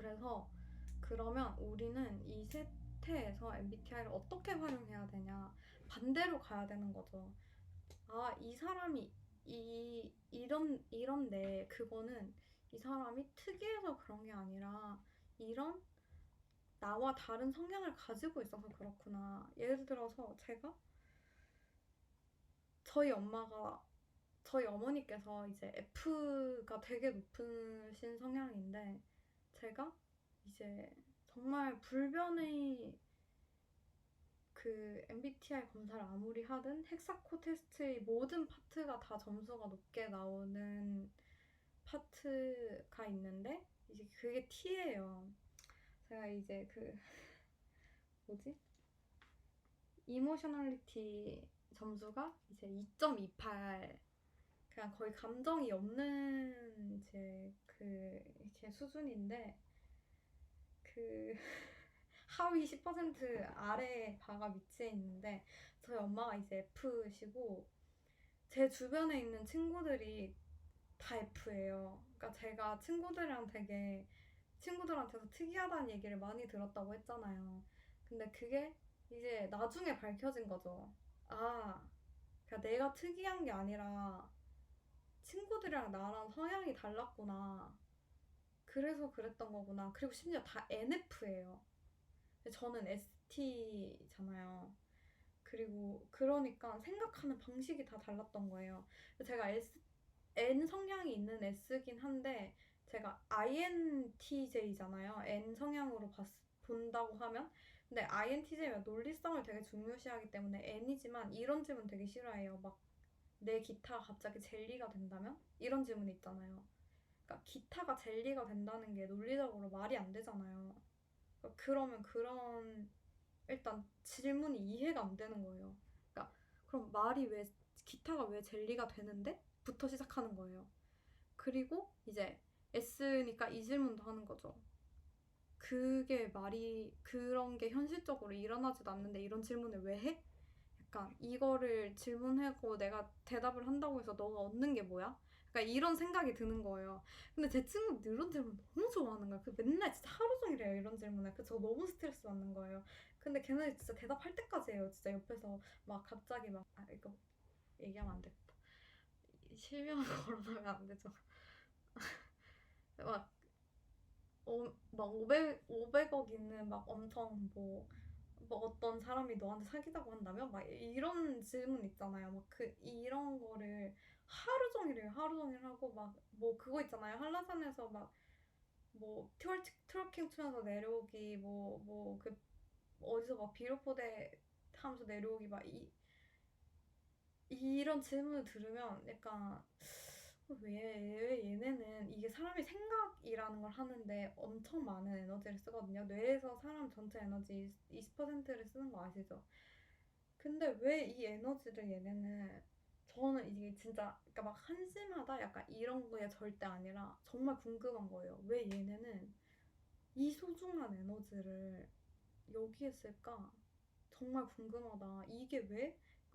그래서 그러면 우리는 이 세태에서 MBTI를 어떻게 활용해야 되냐? 반대로 가야 되는 거죠. 아, 이 사람이 이런데 그거는 이 사람이 특이해서 그런 게 아니라 이런 나와 다른 성향을 가지고 있어서 그렇구나. 예를 들어서 저희 어머니께서 이제 F가 되게 높으신 성향인데 제가 이제 정말 불변의 그 MBTI 검사를 아무리 하든 헥사코 테스트의 모든 파트가 다 점수가 높게 나오는 파트가 있는데 이제 그게 T예요. 제가 이제 뭐지? 이모셔널리티 점수가 이제 2.28, 그냥 거의 감정이 없는 제 수준인데 그 하위 10% 아래 바가 밑에 있는데 저희 엄마가 이제 F시고 제 주변에 있는 친구들이 다 F예요. 그러니까 제가 친구들한테서 특이하다는 얘기를 많이 들었다고 했잖아요. 근데 그게 이제 나중에 밝혀진 거죠. 아, 그러니까 내가 특이한 게 아니라 친구들이랑 나랑 성향이 달랐구나. 그래서 그랬던 거구나. 그리고 심지어 다 NF예요. 저는 ST잖아요. 그리고 그러니까 생각하는 방식이 다 달랐던 거예요. 제가 N 성향이 있는 S긴 한데 제가 INTJ잖아요. N 성향으로 본다고 하면. 근데 INTJ가 논리성을 되게 중요시하기 때문에 N이지만 이런 질문 되게 싫어해요. 막 내 기타가 갑자기 젤리가 된다면? 이런 질문 있잖아요. 그러니까 기타가 젤리가 된다는 게 논리적으로 말이 안 되잖아요. 그러니까 그러면 일단 질문이 이해가 안 되는 거예요. 그러니까 그럼 기타가 왜 젤리가 되는데? 부터 시작하는 거예요. 그리고 이제 S니까 이 질문도 하는 거죠. 그런 게 현실적으로 일어나지도 않는데 이런 질문을 왜 해? 약간 이거를 질문하고 내가 대답을 한다고 해서 너가 얻는 게 뭐야? 그러니까 이런 생각이 드는 거예요. 근데 제 친구들 이런 질문 너무 좋아하는 거야. 맨날 진짜 하루 종일 해요, 이런 질문을. 저 너무 스트레스 받는 거예요. 근데 걔네 진짜 대답할 때까지 해요. 진짜 옆에서 막 갑자기 이거 얘기하면 안 되겠다. 실명 거론하면 안 되죠. 막, 막 500억 있는 막 엄청 뭐 어떤 사람이 너한테 사귀자고 한다면? 막 이런 질문 있잖아요. 이런 거를 하루 종일 해요. 하루 종일 하고 그거 있잖아요. 한라산에서 트월킹 추면서 내려오기, 어디서 비료포대 하면서 내려오기, 이런 질문을 들으면 약간 왜 얘네는 이게 사람이 생각이라는 걸 하는데 엄청 많은 에너지를 쓰거든요. 뇌에서 사람 전체 에너지 20%를 쓰는 거 아시죠? 근데 왜 이 에너지를 얘네는 저는 이게 진짜 그러니까 막 한심하다 약간 이런 거에 절대 아니라 정말 궁금한 거예요. 왜 얘네는 이 소중한 에너지를 여기에 쓸까? 정말 궁금하다.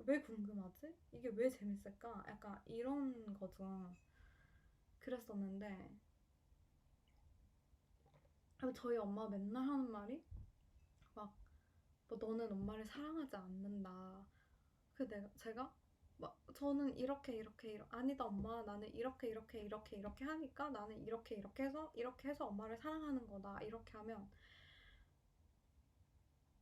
왜 궁금하지? 이게 왜 재밌을까? 약간 이런 거죠. 그랬었는데, 저희 엄마 맨날 하는 말이, 너는 엄마를 사랑하지 않는다. 제가, 저는 아니다, 엄마. 나는 이렇게 하니까 나는 이렇게 해서 엄마를 사랑하는 거다. 이렇게 하면,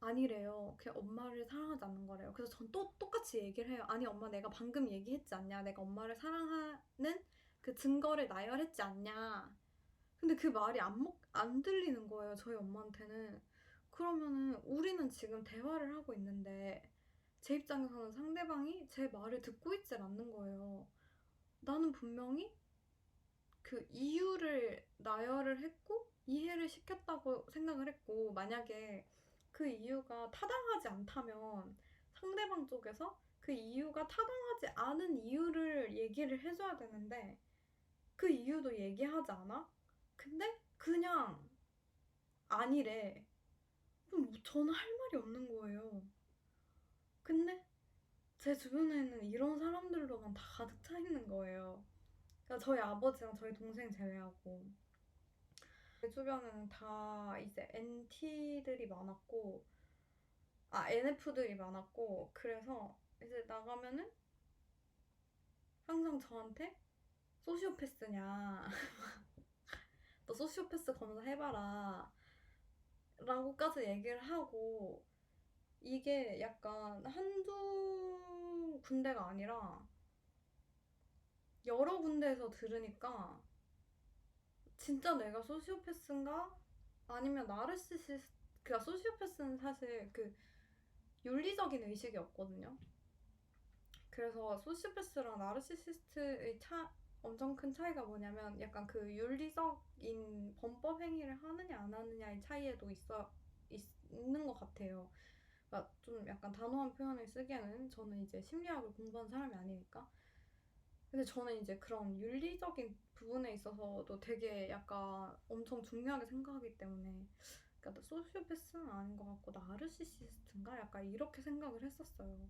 아니래요. 그냥 엄마를 사랑하지 않는 거래요. 그래서 전 또 똑같이 얘기를 해요. 아니, 엄마, 내가 방금 얘기했지 않냐? 내가 엄마를 사랑하는 그 증거를 나열했지 않냐? 근데 그 말이 안 들리는 거예요, 저희 엄마한테는. 그러면은 우리는 지금 대화를 하고 있는데 제 입장에서는 상대방이 제 말을 듣고 있질 않는 거예요. 나는 분명히 그 이유를 나열을 했고 이해를 시켰다고 생각을 했고, 만약에 그 이유가 타당하지 않다면 상대방 쪽에서 그 이유가 타당하지 않은 이유를 얘기를 해줘야 되는데 그 이유도 얘기하지 않아? 근데 그냥 아니래. 그럼 저는 할 말이 없는 거예요. 근데 제 주변에는 이런 사람들로만 다 가득 차 있는 거예요. 그러니까 저희 아버지랑 저희 동생 제외하고. 제 주변에는 다 이제 NT들이 많았고, NF들이 많았고, 그래서 이제 나가면은 항상 저한테 소시오패스냐, 너 소시오패스 검사해봐라, 라고까지 얘기를 하고, 이게 약간 한두 군데가 아니라 여러 군데에서 들으니까 진짜 내가 소시오패스인가? 아니면 나르시시스트, 그니까 소시오패스는 사실 그 윤리적인 의식이 없거든요. 그래서 소시오패스랑 나르시시스트의 엄청 큰 차이가 뭐냐면 약간 그 윤리적인 범법 행위를 하느냐 안 하느냐의 차이에도 있는 것 같아요. 그러니까 좀 약간 단호한 표현을 쓰기에는 저는 이제 심리학을 공부한 사람이 아니니까. 근데 저는 이제 그런 윤리적인 부분에 있어서도 되게 약간 엄청 중요하게 생각하기 때문에 그러니까 소시오패스는 아닌 것 같고 나르시시스트인가? 약간 이렇게 생각을 했었어요.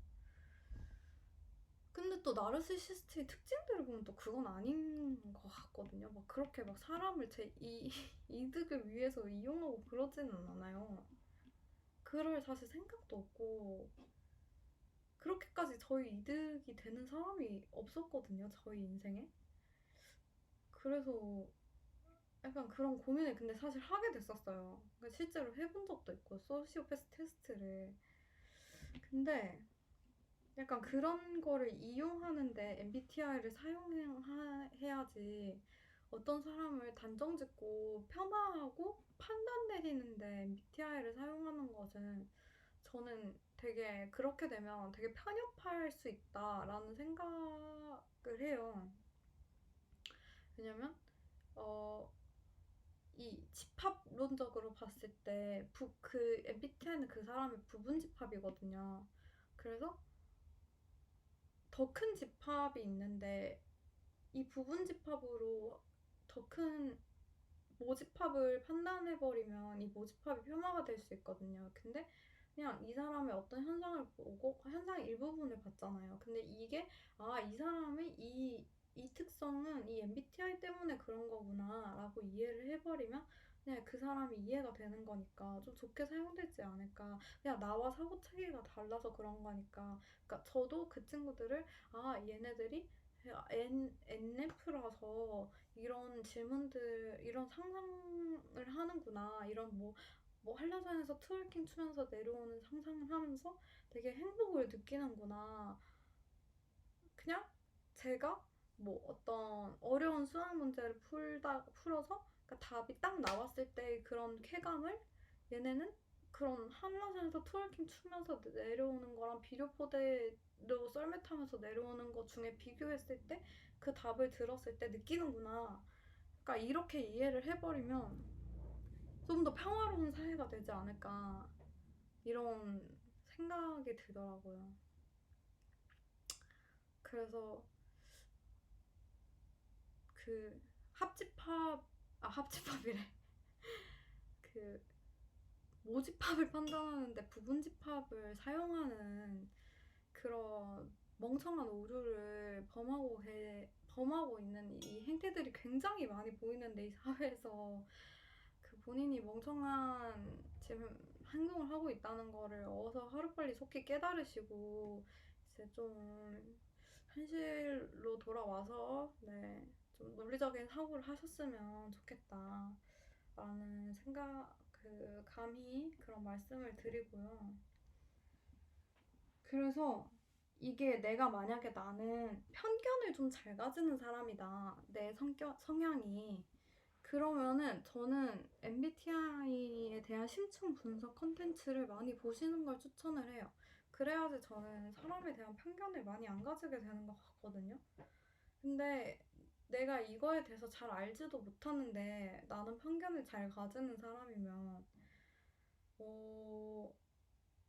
근데 또 나르시시스트의 특징들을 보면 또 그건 아닌 것 같거든요. 막 그렇게 막 사람을 제 이득을 위해서 이용하고 그러지는 않아요. 그럴 사실 생각도 없고 그렇게까지 저희 이득이 되는 사람이 없었거든요. 저희 인생에. 그래서 약간 그런 고민을 근데 사실 하게 됐었어요. 그러니까 실제로 해본 적도 있고 소시오패스 테스트를. 근데 약간 그런 거를 이용하는데 MBTI를 사용해야지 어떤 사람을 단정짓고 폄하하고 판단 내리는데 MBTI를 사용하는 것은 저는 되게 그렇게 되면 되게 편협할 수 있다라는 생각을 해요. 왜냐면 어, 이 집합론적으로 봤을 때 그 MBTI는 그 사람의 부분 집합이거든요. 그래서 더 큰 집합이 있는데 이 부분 집합으로 더 큰 모집합을 판단해버리면 이 모집합이 폄하가 될 수 있거든요. 근데 그냥 이 사람의 어떤 현상을 보고 현상의 일부분을 봤잖아요. 근데 이게 이 사람의 이 특성은 이 MBTI 때문에 그런 거구나 라고 이해를 해버리면 그냥 그 사람이 이해가 되는 거니까 좀 좋게 사용되지 않을까. 그냥 나와 사고 체계가 달라서 그런 거니까. 그러니까 저도 그 친구들을 얘네들이 NF라서 이런 질문들, 이런 상상을 하는구나. 이런 뭐 한라산에서 트월킹 추면서 내려오는 상상을 하면서 되게 행복을 느끼는구나. 그냥 제가 뭐 어떤 어려운 수학 문제를 풀어서 그러니까 답이 딱 나왔을 때의 그런 쾌감을 얘네는 그런 한라산에서 트월킹 추면서 내려오는 거랑 비료포대로 썰매 타면서 내려오는 거 중에 비교했을 때 그 답을 들었을 때 느끼는구나. 그러니까 이렇게 이해를 해버리면 좀 더 평화로운 사회가 되지 않을까 이런 생각이 들더라고요. 그래서 그 합집합이래. 그 모집합을 판단하는데 부분집합을 사용하는 그런 멍청한 오류를 범하고 있는 이 행태들이 굉장히 많이 보이는데 이 사회에서 그 본인이 멍청한 지금 행동을 하고 있다는 거를 어서 하루빨리 속히 깨달으시고 이제 좀 현실로 돌아와서 좀 논리적인 사고를 하셨으면 좋겠다. 라는 감히 그런 말씀을 드리고요. 그래서 이게 내가 만약에 나는 편견을 좀 잘 가지는 사람이다. 내 성향이. 그러면은 저는 MBTI에 대한 심층 분석 컨텐츠를 많이 보시는 걸 추천을 해요. 그래야지 저는 사람에 대한 편견을 많이 안 가지게 되는 것 같거든요. 근데 내가 이거에 대해서 잘 알지도 못하는데 나는 편견을 잘 가지는 사람이면 어,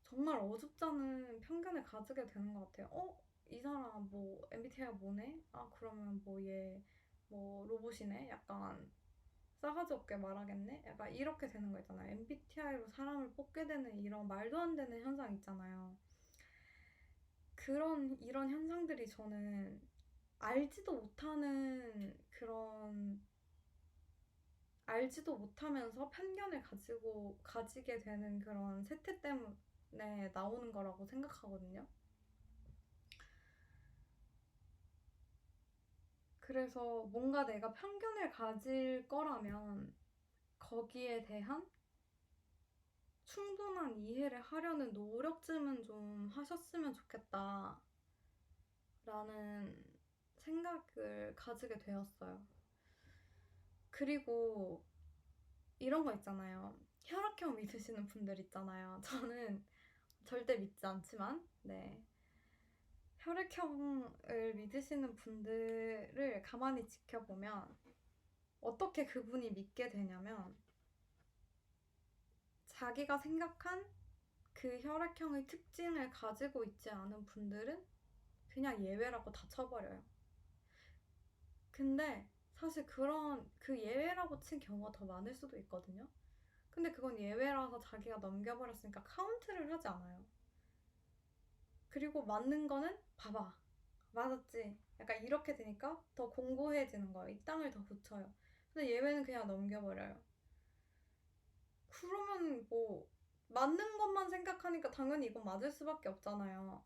정말 어줍지 않은 편견을 가지게 되는 것 같아요. 이 사람 뭐 MBTI가 뭐네? 그러면 뭐 얘 뭐 로봇이네? 약간 싸가지 없게 말하겠네? 약간 이렇게 되는 거 있잖아요. MBTI로 사람을 뽑게 되는 이런 말도 안 되는 현상 있잖아요. 이런 현상들이 저는 알지도 못하는 그런 알지도 못하면서 편견을 가지게 되는 그런 세태 때문에 나오는 거라고 생각하거든요. 그래서 뭔가 내가 편견을 가질 거라면 거기에 대한 충분한 이해를 하려는 노력쯤은 좀 하셨으면 좋겠다 라는 생각을 가지게 되었어요. 그리고 이런 거 있잖아요. 혈액형 믿으시는 분들 있잖아요. 저는 절대 믿지 않지만, 네. 혈액형을 믿으시는 분들을 가만히 지켜보면 어떻게 그분이 믿게 되냐면 자기가 생각한 그 혈액형의 특징을 가지고 있지 않은 분들은 그냥 예외라고 다 쳐버려요. 근데 사실 그 예외라고 친 경우가 더 많을 수도 있거든요. 근데 그건 예외라서 자기가 넘겨버렸으니까 카운트를 하지 않아요. 그리고 맞는 거는 봐봐. 맞았지? 약간 이렇게 되니까 더 공고해지는 거예요. 이 땅을 더 붙여요. 근데 예외는 그냥 넘겨버려요. 그러면 뭐 맞는 것만 생각하니까 당연히 이건 맞을 수밖에 없잖아요.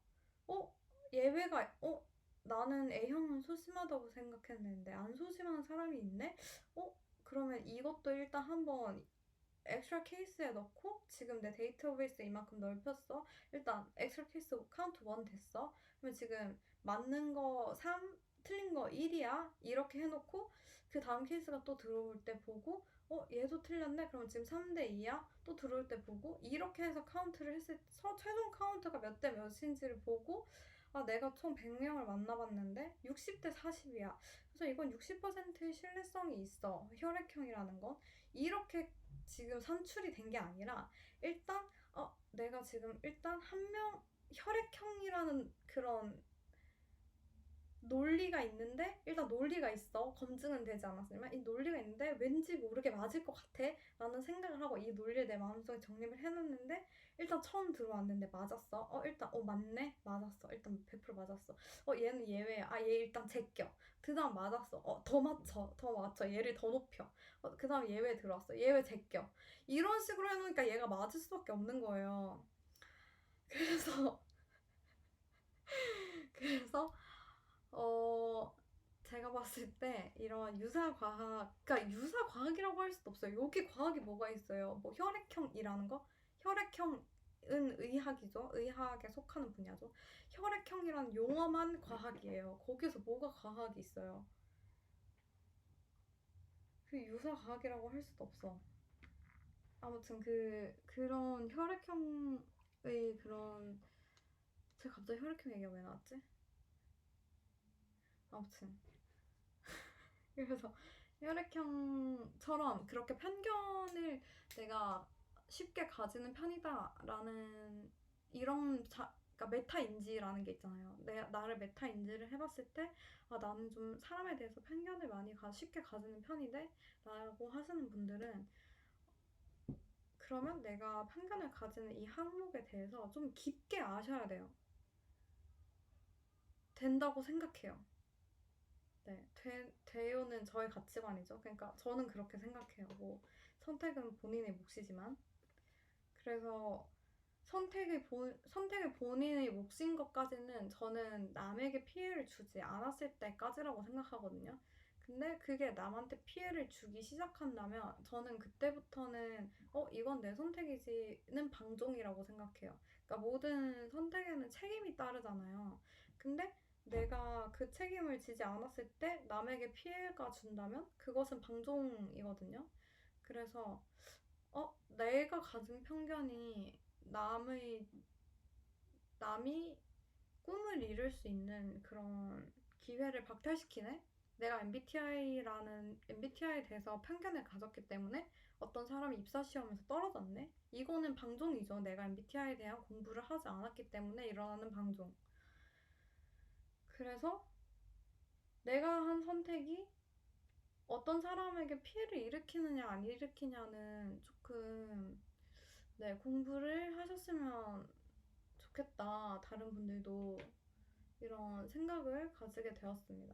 어? 예외가 나는 A형은 소심하다고 생각했는데 안 소심한 사람이 있네? 그러면 이것도 일단 한번 엑스트라 케이스에 넣고 지금 내 데이터베이스 이만큼 넓혔어. 일단 엑스트라 케이스 카운트 1 됐어. 그러면 지금 맞는 거 3, 틀린 거 1이야. 이렇게 해놓고 그 다음 케이스가 또 들어올 때 보고 얘도 틀렸네? 그럼 지금 3대 2야? 또 들어올 때 보고 이렇게 해서 카운트를 했을 때 최종 카운트가 몇 대 몇인지를 보고 내가 총 100명을 만나봤는데 60대 40이야. 그래서 이건 60%의 신뢰성이 있어. 혈액형이라는 건. 이렇게 지금 산출이 된 게 아니라 일단 내가 지금 일단 한 명 혈액형이라는 그런 논리가 있는데 일단 논리가 있어. 검증은 되지 않았지만 이 논리가 있는데 왠지 모르게 맞을 것 같아 라는 생각을 하고 이 논리를 내 마음속에 정립을 해놨는데 일단 처음 들어왔는데 맞았어. 일단 맞네? 맞았어. 일단 100% 맞았어. 얘는 예외야. 얘 일단 제껴. 그 다음 맞았어. 더 맞춰. 얘를 더 높여. 그 다음 예외 들어왔어. 예외 제껴. 이런 식으로 해놓으니까 얘가 맞을 수밖에 없는 거예요. 그래서 그래서 제가 봤을 때 이런 유사과학, 그러니까 유사과학이라고 할 수도 없어요. 여기 과학이 뭐가 있어요? 뭐 혈액형이라는 거? 혈액형은 의학이죠. 의학에 속하는 분야죠. 혈액형이라는 용어만 과학이에요. 거기서 뭐가 과학이 있어요? 그 유사과학이라고 할 수도 없어. 아무튼 그런 혈액형의 그런 제가 갑자기 혈액형 얘기가 왜 나왔지? 아무튼 그래서 혈액형처럼 그렇게 편견을 내가 쉽게 가지는 편이다라는 그러니까 메타 인지라는 게 있잖아요. 나를 메타 인지를 해봤을 때 나는 좀 사람에 대해서 편견을 많이 쉽게 가지는 편인데 라고 하시는 분들은 그러면 내가 편견을 가지는 이 항목에 대해서 좀 깊게 아셔야 돼요. 된다고 생각해요. 네, 돼요는 저의 가치관이죠. 그러니까 저는 그렇게 생각해요. 뭐 선택은 본인의 몫이지만 그래서 선택이 본인의 몫인 것까지는 저는 남에게 피해를 주지 않았을 때까지라고 생각하거든요. 근데 그게 남한테 피해를 주기 시작한다면 저는 그때부터는 이건 내 선택이지는 방종이라고 생각해요. 그러니까 모든 선택에는 책임이 따르잖아요. 근데 내가 그 책임을 지지 않았을 때 남에게 피해가 준다면 그것은 방종이거든요. 그래서 내가 가진 편견이 남이 꿈을 이룰 수 있는 그런 기회를 박탈시키네? 내가 MBTI에 대해서 편견을 가졌기 때문에 어떤 사람이 입사시험에서 떨어졌네? 이거는 방종이죠. 내가 MBTI에 대한 공부를 하지 않았기 때문에 일어나는 방종. 그래서 내가 한 선택이 어떤 사람에게 피해를 일으키느냐 안 일으키냐는 조금 공부를 하셨으면 좋겠다. 다른 분들도 이런 생각을 가지게 되었습니다.